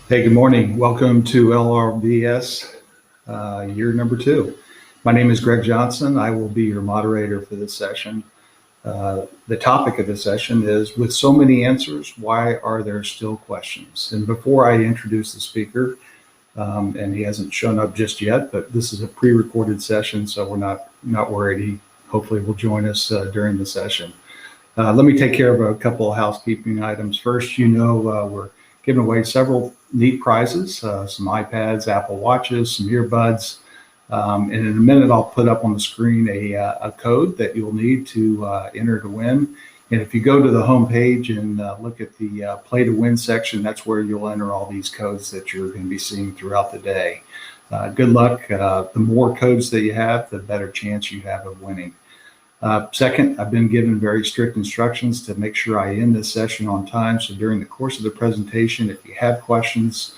Hey, good morning. Welcome to LRVS year number 2. My name is Greg Johnson. I will be your moderator for this session. The topic of the session is, with so many answers, why are there still questions? And before I introduce the speaker, and he hasn't shown up just yet, but this is a pre-recorded session, so we're not worried. He hopefully will join us during the session. Let me take care of a couple of housekeeping items. First, we're giving away several neat prizes, some iPads, Apple Watches, some earbuds. And in a minute, I'll put up on the screen a code that you'll need to enter to win. And if you go to the home page and look at the play to win section, that's where you'll enter all these codes that you're going to be seeing throughout the day. Good luck. The more codes that you have, the better chance you have of winning. Second, I've been given very strict instructions to make sure I end this session on time. So during the course of the presentation, if you have questions,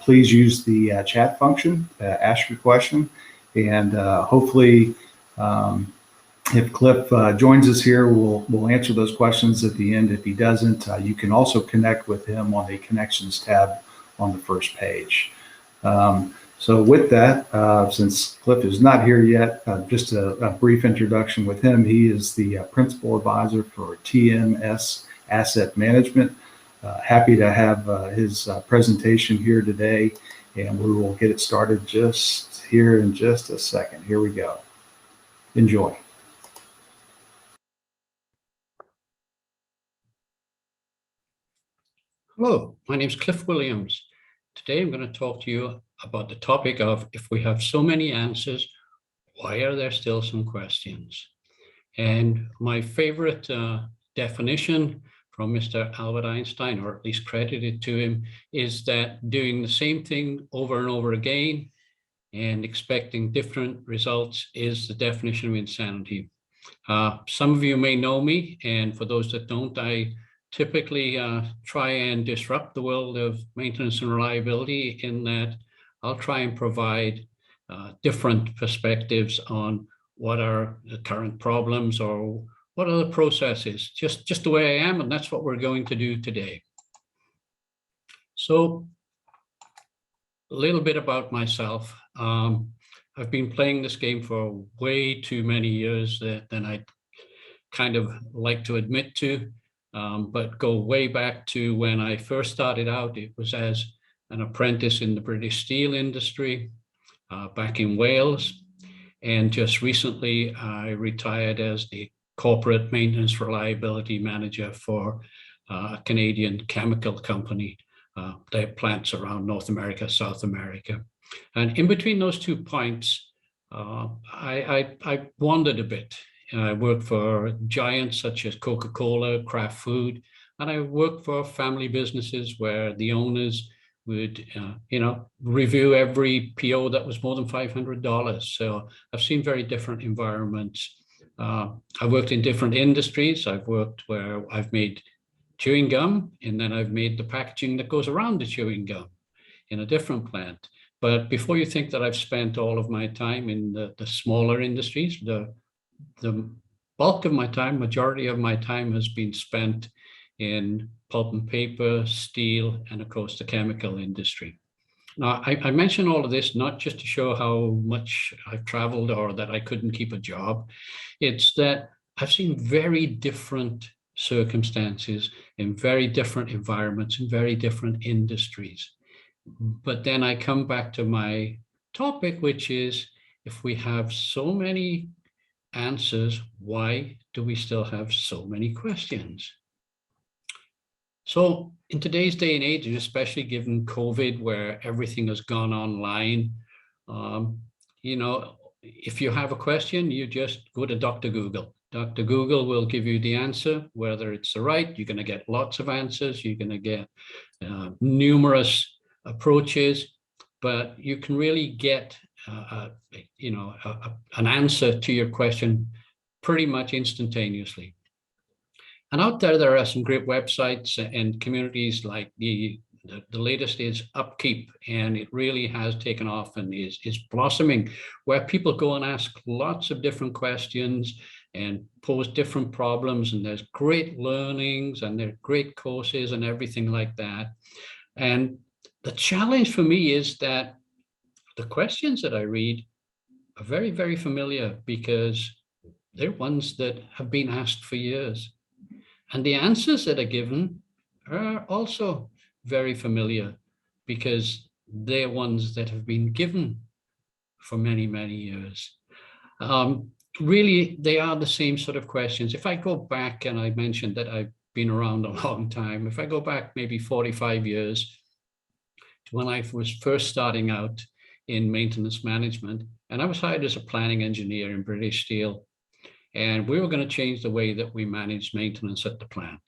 please use the chat function, ask your question. And hopefully, if Cliff joins us here, we'll answer those questions at the end. If he doesn't, you can also connect with him on the Connections tab on the first page. So with that, since Cliff is not here yet, just a brief introduction with him. He is the principal advisor for TMS Asset Management. Happy to have his presentation here today, and we will get it started just here in just a second. Here we go. Enjoy. Hello, my name is Cliff Williams. Today I'm going to talk to you about the topic of, if we have so many answers, why are there still some questions? And my favorite definition from Mr. Albert Einstein, or at least credited to him, is that doing the same thing over and over again and expecting different results is the definition of insanity. Some of you may know me, and for those that don't, I typically try and disrupt the world of maintenance and reliability in that I'll try and provide different perspectives on what are the current problems or what are the processes, just the way I am, and that's what we're going to do today. So a little bit about myself. I've been playing this game for way too many years than I kind of like to admit to. But go way back to when I first started out. It was as an apprentice in the British steel industry back in Wales. And just recently, I retired as the corporate maintenance reliability manager for a Canadian chemical company. They have plants around North America, South America. And in between those 2 points, I wandered a bit. I worked for giants such as Coca-Cola, Kraft Food, and I worked for family businesses where the owners would, review every PO that was more than $500. So I've seen very different environments. I've worked in different industries. I've worked where I've made chewing gum, and then I've made the packaging that goes around the chewing gum in a different plant. But before you think that I've spent all of my time in the smaller industries, the bulk of my time, majority of my time has been spent in pulp and paper, steel, and of course the chemical industry. Now, I mention all of this not just to show how much I've traveled or that I couldn't keep a job. It's that I've seen very different circumstances in very different environments, in very different industries. But then I come back to my topic, which is, if we have so many answers, why do we still have so many questions? So in today's day and age, and especially given COVID, where everything has gone online, if you have a question, you just go to Dr. Google. Dr. Google will give you the answer, whether it's the right. You're going to get lots of answers. You're going to get numerous approaches, but you can really get an answer to your question pretty much instantaneously. And out there are some great websites and communities, like the latest is Upkeep, and it really has taken off and is blossoming, where people go and ask lots of different questions and pose different problems, and there's great learnings and there are great courses and everything like that. And The challenge for me is that the questions that I read are very, very familiar because they're ones that have been asked for years. And the answers that are given are also very familiar because they're ones that have been given for many, many years. Really, they are the same sort of questions. If I go back, and I mentioned that I've been around a long time, if I go back maybe 45 years to when I was first starting out in maintenance management, and I was hired as a planning engineer in British Steel, and we were going to change the way that we managed maintenance at the plant.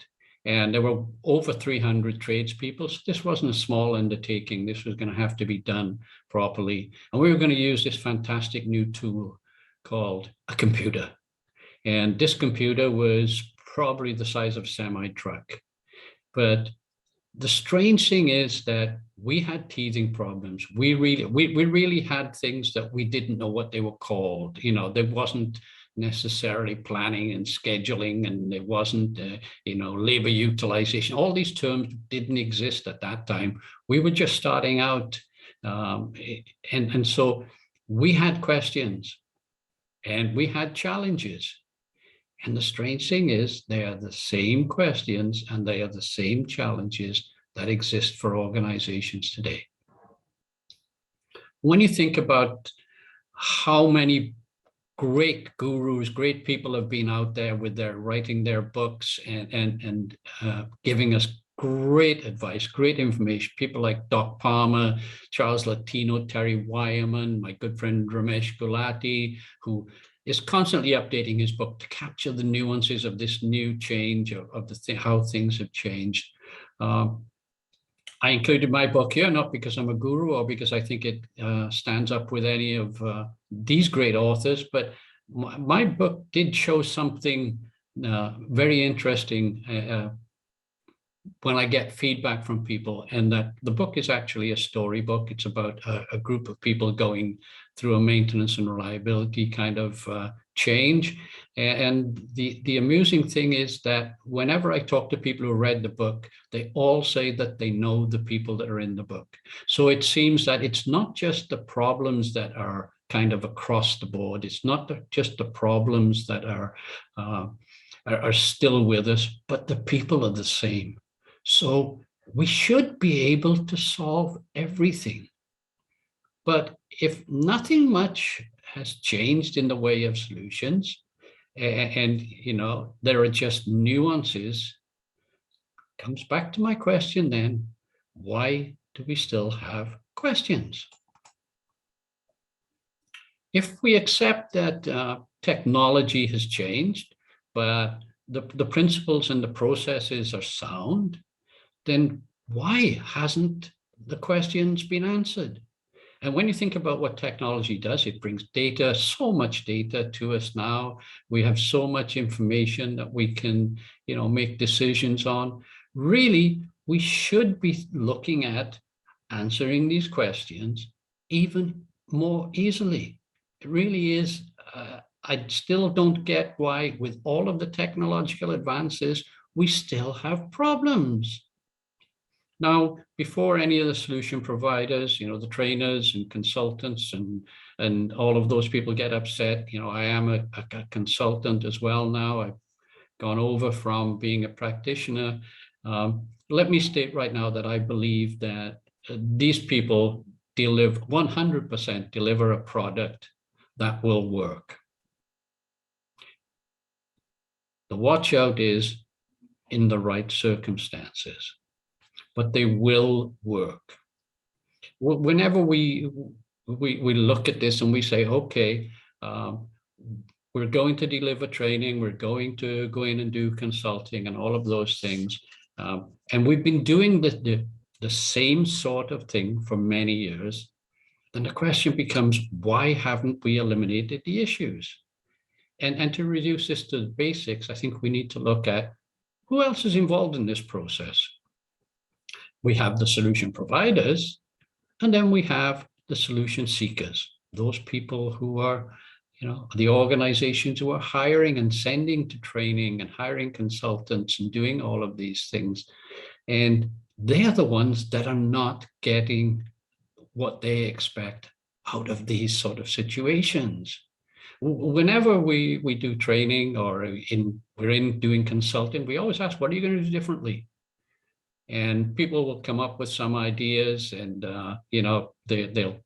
And there were over 300 tradespeople. So this wasn't a small undertaking. This was going to have to be done properly. And we were going to use this fantastic new tool called a computer. And this computer was probably the size of a semi-truck. But the strange thing is that we had teething problems. We really had things that we didn't know what they were called. You know, there wasn't necessarily planning and scheduling, and there wasn't, labor utilization. All these terms didn't exist at that time. We were just starting out. And so we had questions and we had challenges. And the strange thing is, they are the same questions and they are the same challenges that exist for organizations today. When you think about how many great gurus, great people have been out there with their writing their books and giving us great advice, great information. People like Doc Palmer, Charles Latino, Terry Wyman, my good friend Ramesh Gulati, who is constantly updating his book to capture the nuances of this new change of how things have changed. I included my book here, not because I'm a guru or because I think it stands up with any of these great authors, but my book did show something very interesting when I get feedback from people, and that the book is actually a storybook. It's about a group of people going through a maintenance and reliability kind of change. And the amusing thing is that whenever I talk to people who read the book, they all say that they know the people that are in the book. So it seems that it's not just the problems that are kind of across the board. It's not just the problems that are still with us, but the people are the same. So we should be able to solve everything. But if nothing much has changed in the way of solutions, and there are just nuances, comes back to my question then, why do we still have questions? If we accept that technology has changed, but the principles and the processes are sound, then why hasn't the questions been answered? And when you think about what technology does, it brings data, so much data to us now. We have so much information that we can, make decisions on. Really, we should be looking at answering these questions even more easily. It really is. I still don't get why, with all of the technological advances, we still have problems. Now, before any of the solution providers, the trainers and consultants and all of those people get upset, I am a consultant as well now. I've gone over from being a practitioner. Let me state right now that I believe that these people 100% deliver a product that will work. The watch out is in the right circumstances, but they will work. Whenever we look at this and we say, okay, we're going to deliver training, we're going to go in and do consulting and all of those things, and we've been doing the same sort of thing for many years, then the question becomes, why haven't we eliminated the issues? And to reduce this to the basics, I think we need to look at who else is involved in this process. We have the solution providers, and then we have the solution seekers, those people who are, the organizations who are hiring and sending to training and hiring consultants and doing all of these things. And they're the ones that are not getting what they expect out of these sort of situations. Whenever we do training or we're in doing consulting, we always ask, what are you going to do differently? And people will come up with some ideas, and they'll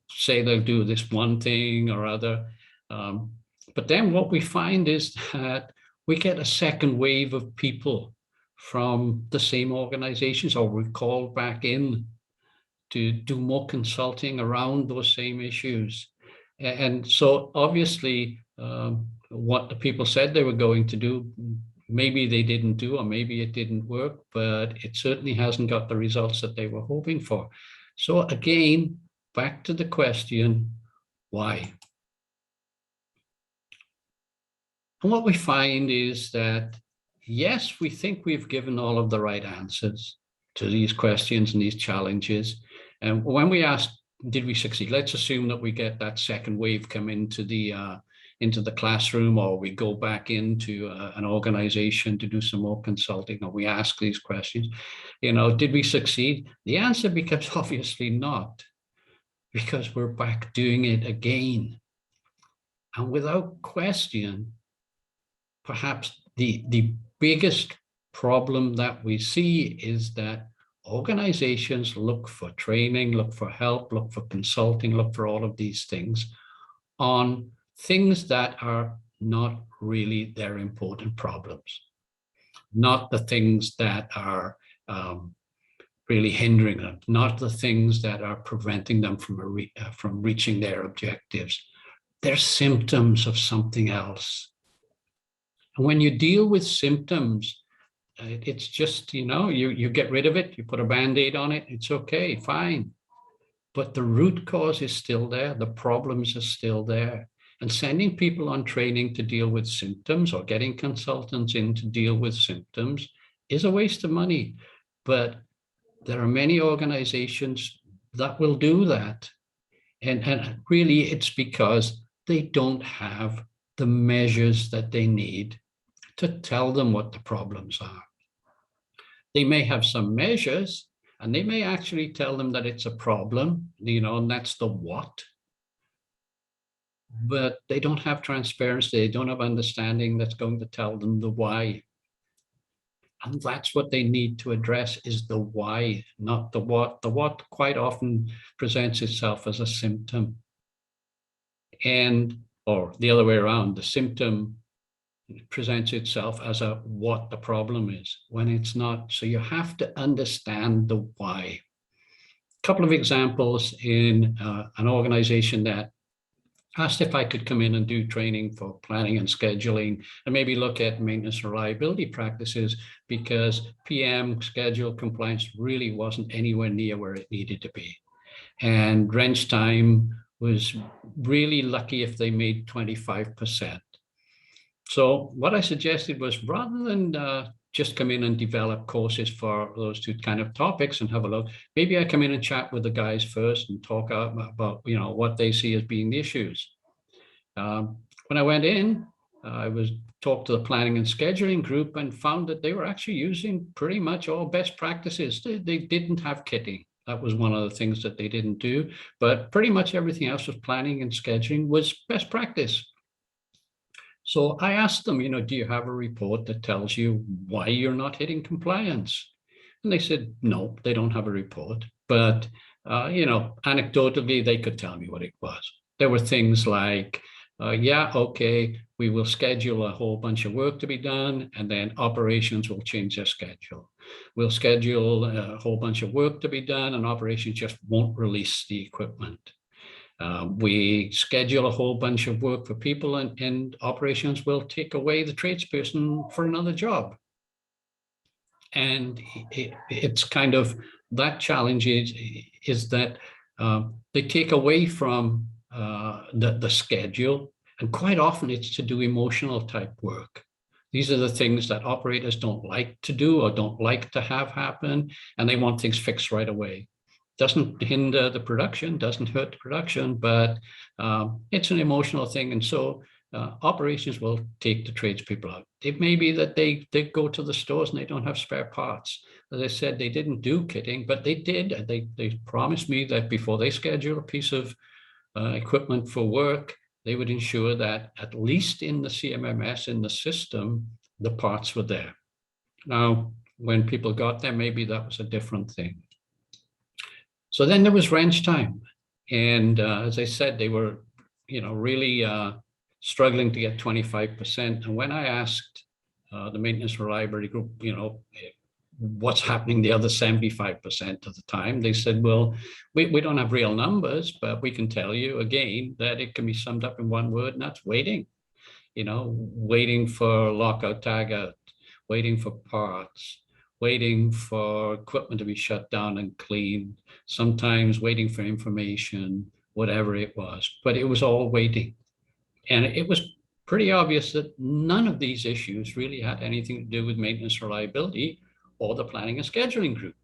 say they'll do this one thing or other. But then what we find is that we get a second wave of people from the same organizations, or we're called back in to do more consulting around those same issues. And so obviously, what the people said they were going to do, maybe they didn't do, or maybe it didn't work, but it certainly hasn't got the results that they were hoping for. So again, back to the question, why? And what we find is that, yes, we think we've given all of the right answers to these questions and these challenges. And when we ask, did we succeed? Let's assume that we get that second wave come into the classroom, or we go back into an organization to do some more consulting, or we ask these questions, did we succeed? The answer becomes obviously not, because we're back doing it again. And without question, perhaps the biggest problem that we see is that organizations look for training, look for help, look for consulting, look for all of these things on things that are not really their important problems, not the things that are really hindering them, not the things that are preventing them from reaching their objectives. They're symptoms of something else. And when you deal with symptoms, it's just, you get rid of it, you put a Band-Aid on it, it's okay, fine. But the root cause is still there, the problems are still there. And sending people on training to deal with symptoms, or getting consultants in to deal with symptoms, is a waste of money. But there are many organizations that will do that. And really, it's because they don't have the measures that they need to tell them what the problems are. They may have some measures, and they may actually tell them that it's a problem, and that's the what. But they don't have transparency, they don't have understanding that's going to tell them the why. And that's what they need to address, is the why, not the what. The what quite often presents itself as a symptom. Or the other way around, the symptom presents itself as a what the problem is, when it's not. So you have to understand the why. A couple of examples in an organization that asked if I could come in and do training for planning and scheduling, and maybe look at maintenance reliability practices, because PM schedule compliance really wasn't anywhere near where it needed to be. And wrench time was really lucky if they made 25%. So what I suggested was, rather than just come in and develop courses for those two kind of topics and have a look, maybe I come in and chat with the guys first and talk about what they see as being the issues. When I went in, I was talked to the planning and scheduling group and found that they were actually using pretty much all best practices. They didn't have kitting. That was one of the things that they didn't do, but pretty much everything else with planning and scheduling was best practice. So I asked them, do you have a report that tells you why you're not hitting compliance? And they said, no, they don't have a report. But, anecdotally, they could tell me what it was. There were things like, okay, we will schedule a whole bunch of work to be done, and then operations will change their schedule. We'll schedule a whole bunch of work to be done, and operations just won't release the equipment. We schedule a whole bunch of work for people, and operations will take away the tradesperson for another job. And it's kind of, that challenge is that they take away from the schedule, and quite often it's to do emotional type work. These are the things that operators don't like to do or don't like to have happen, and they want things fixed right away. Doesn't hinder the production, doesn't hurt the production, but it's an emotional thing. And so operations will take the tradespeople out. It may be that they go to the stores and they don't have spare parts. they said they didn't do kitting, but they did. They promised me that before they schedule a piece of equipment for work, they would ensure that at least in the CMMS, in the system, the parts were there. Now, when people got there, maybe that was a different thing. So then there was wrench time. And as I said, they were, really struggling to get 25%. And when I asked the maintenance reliability group, what's happening the other 75% of the time, they said, well, we don't have real numbers, but we can tell you again that it can be summed up in one word, and that's waiting. Waiting for lockout, tagout, waiting for parts, waiting for equipment to be shut down and cleaned, sometimes waiting for information, whatever it was, but it was all waiting. And it was pretty obvious that none of these issues really had anything to do with maintenance reliability or the planning and scheduling group.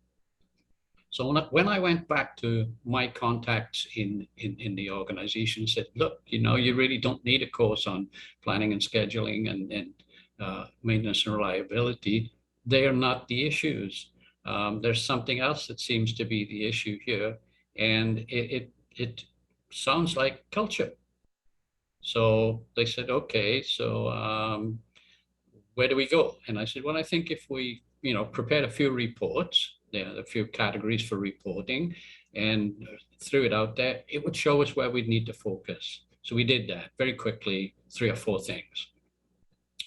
So when I went back to my contacts in the organization, said, look, you really don't need a course on planning and scheduling and maintenance and reliability. They are not the issues. There's something else that seems to be the issue here, and it sounds like culture. So they said, okay, so where do we go? And I said, well, I think if we, prepared a few reports, there are a few categories for reporting, and threw it out there, it would show us where we'd need to focus. So we did that very quickly, 3 or 4 things.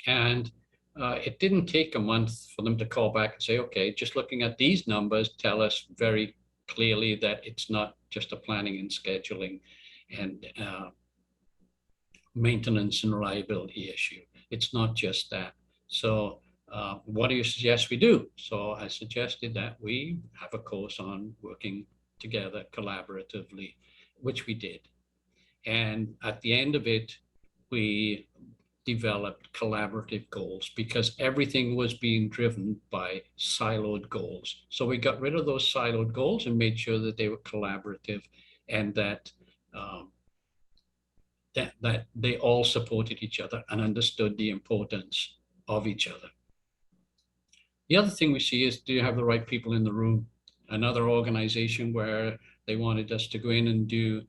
And it didn't take a month for them to call back and say, okay, just looking at these numbers, tell us very clearly that it's not just a planning and scheduling and maintenance and reliability issue. It's not just that. So what do you suggest we do? So I suggested that we have a course on working together collaboratively, which we did. And at the end of it, we developed collaborative goals because everything was being driven by siloed goals. So we got rid of those siloed goals and made sure that they were collaborative and that that they all supported each other and understood the importance of each other. The other thing we see is, do you have the right people in the room? Another organization where they wanted us to go in and do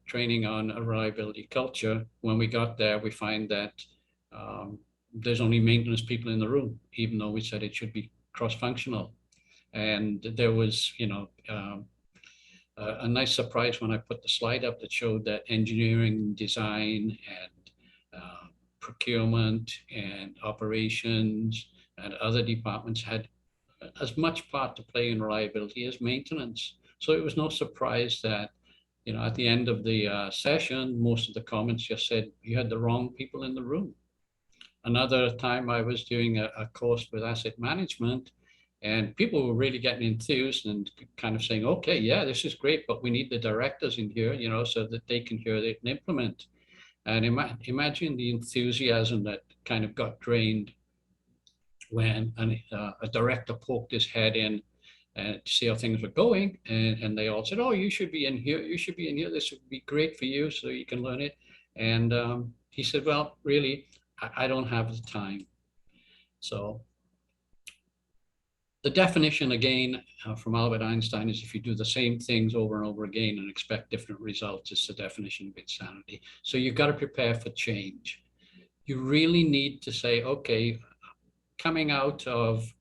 training on a reliability culture. When we got there, we find that there's only maintenance people in the room, even though we said it should be cross-functional. And there was, a nice surprise when I put the slide up that showed that engineering, design, and procurement and operations and other departments had as much part to play in reliability as maintenance. So it was no surprise that, at the end of the session, most of the comments just said, you had the wrong people in the room. Another time I was doing a course with asset management, and people were really getting enthused and kind of saying, okay, yeah, this is great, but we need the directors in here, so that they can hear it and implement. And imagine the enthusiasm that kind of got drained when a director poked his head in to see how things were going. And they all said, oh, you should be in here. You should be in here. This would be great for you so you can learn it. And he said, well, really, I don't have the time. So the definition, again, from Albert Einstein is if you do the same things over and over again and expect different results, it's the definition of insanity. So you've got to prepare for change. You really need to say, okay, coming out of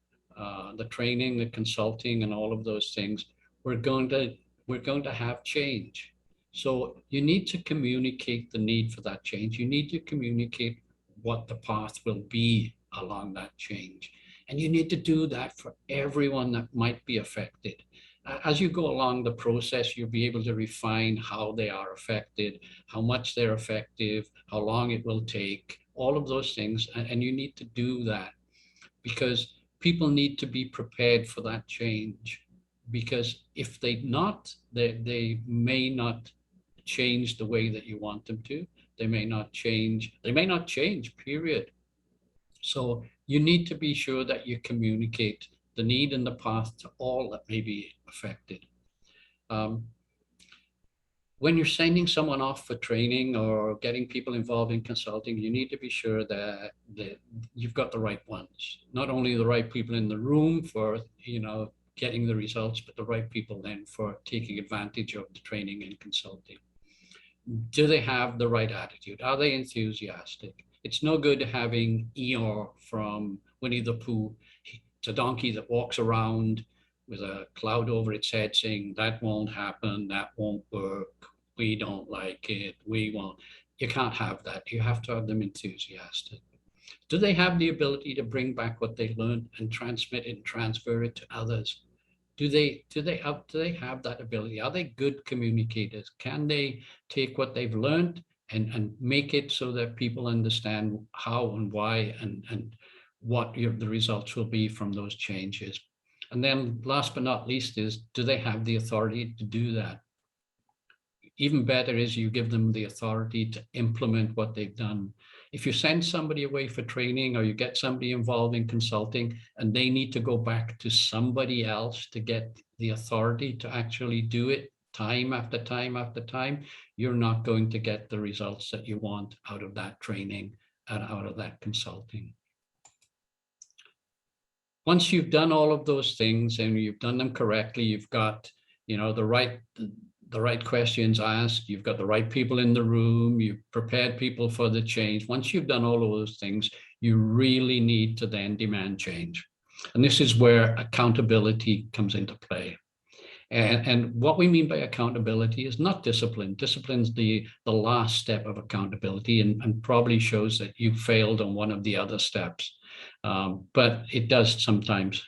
the training, the consulting, and all of those things, we're going to have change. So you need to communicate the need for that change. You need to communicate what the path will be along that change. And you need to do that for everyone that might be affected. As you go along the process, you'll be able to refine how they are affected, how much they're effective, how long it will take, all of those things. And you need to do that because people need to be prepared for that change. Because if they not, they may not change the way that you want them to. They may not change, period. So you need to be sure that you communicate the need and the path to all that may be affected. when you're sending someone off for training or getting people involved in consulting, you need to be sure that you've got the right ones. Not only the right people in the room for, getting the results, but the right people then for taking advantage of the training and consulting. Do they have the right attitude? Are they enthusiastic? It's no good having Eeyore from Winnie the Pooh. It's a donkey that walks around with a cloud over its head saying, that won't happen, that won't work, we don't like it, we won't. You can't have that. You have to have them enthusiastic. Do they have the ability to bring back what they learned and transmit it and transfer it to others? Do they have that ability? Are they good communicators? Can they take what they've learned and make it so that people understand how and why and what the results will be from those changes? And then last but not least is, do they have the authority to do that? Even better is you give them the authority to implement what they've done. If you send somebody away for training or you get somebody involved in consulting and they need to go back to somebody else to get the authority to actually do it time after time after time, you're not going to get the results that you want out of that training and out of that consulting. Once you've done all of those things and you've done them correctly, you've got, the right questions asked, you've got the right people in the room, you've prepared people for the change. Once you've done all of those things, you really need to then demand change. And this is where accountability comes into play. And what we mean by accountability is not discipline. Discipline's the last step of accountability and probably shows that you failed on one of the other steps. But it does sometimes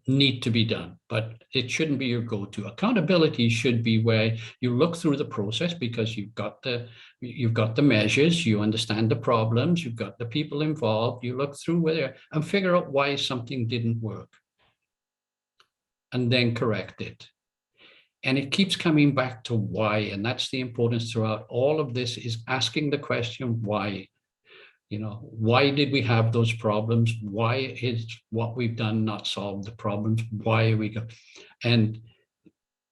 need to be done, but it shouldn't be your go-to. Accountability should be where you look through the process because you've got the measures, you understand the problems, you've got the people involved, you look through where and figure out why something didn't work and then correct it. And it keeps coming back to why, and that's the importance throughout all of this, is asking the question why. Why did we have those problems? Why is what we've done not solved the problems? Why are we go? And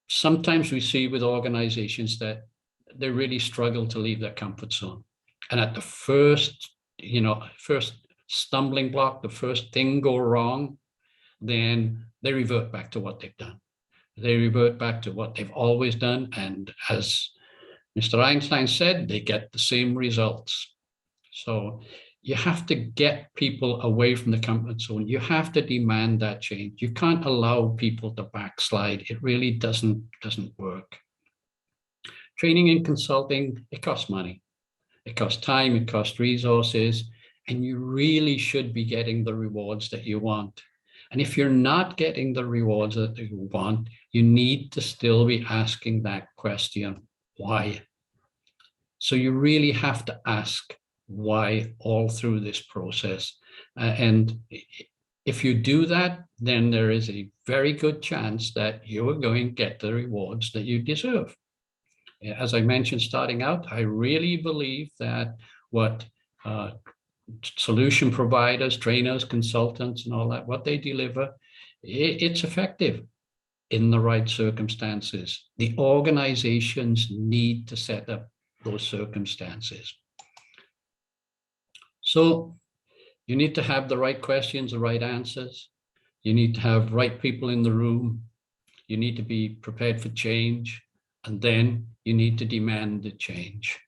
sometimes we see with organizations that they really struggle to leave their comfort zone. And at the first stumbling block, the first thing go wrong, then they revert back to what they've done. They revert back to what they've always done. And as Mr. Einstein said, they get the same results. So you have to get people away from the comfort zone. You have to demand that change. You can't allow people to backslide. It really doesn't work. Training and consulting, it costs money. It costs time, it costs resources, and you really should be getting the rewards that you want. And if you're not getting the rewards that you want, you need to still be asking that question, why? So you really have to ask why all through this process. And if you do that, then there is a very good chance that you are going to get the rewards that you deserve. As I mentioned starting out, I really believe that what solution providers, trainers, consultants, and all that, what they deliver, it's effective in the right circumstances. The organizations need to set up those circumstances. So you need to have the right questions, the right answers. You need to have right people in the room. You need to be prepared for change. And then you need to demand the change.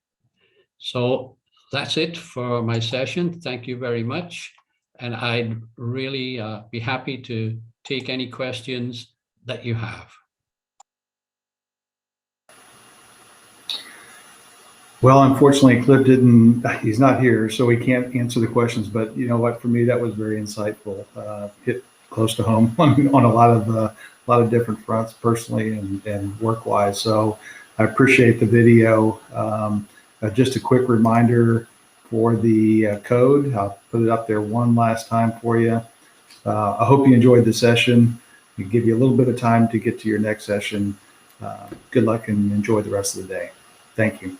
So that's it for my session. Thank you very much. And I'd really be happy to take any questions that you have. Well, unfortunately, Cliff he's not here, so he can't answer the questions, but you know what, for me, that was very insightful. Hit close to home on a lot of different fronts, personally and work-wise. So I appreciate the video. Just a quick reminder for the code. I'll put it up there one last time for you. I hope you enjoyed the session. It give you a little bit of time to get to your next session. Good luck and enjoy the rest of the day. Thank you.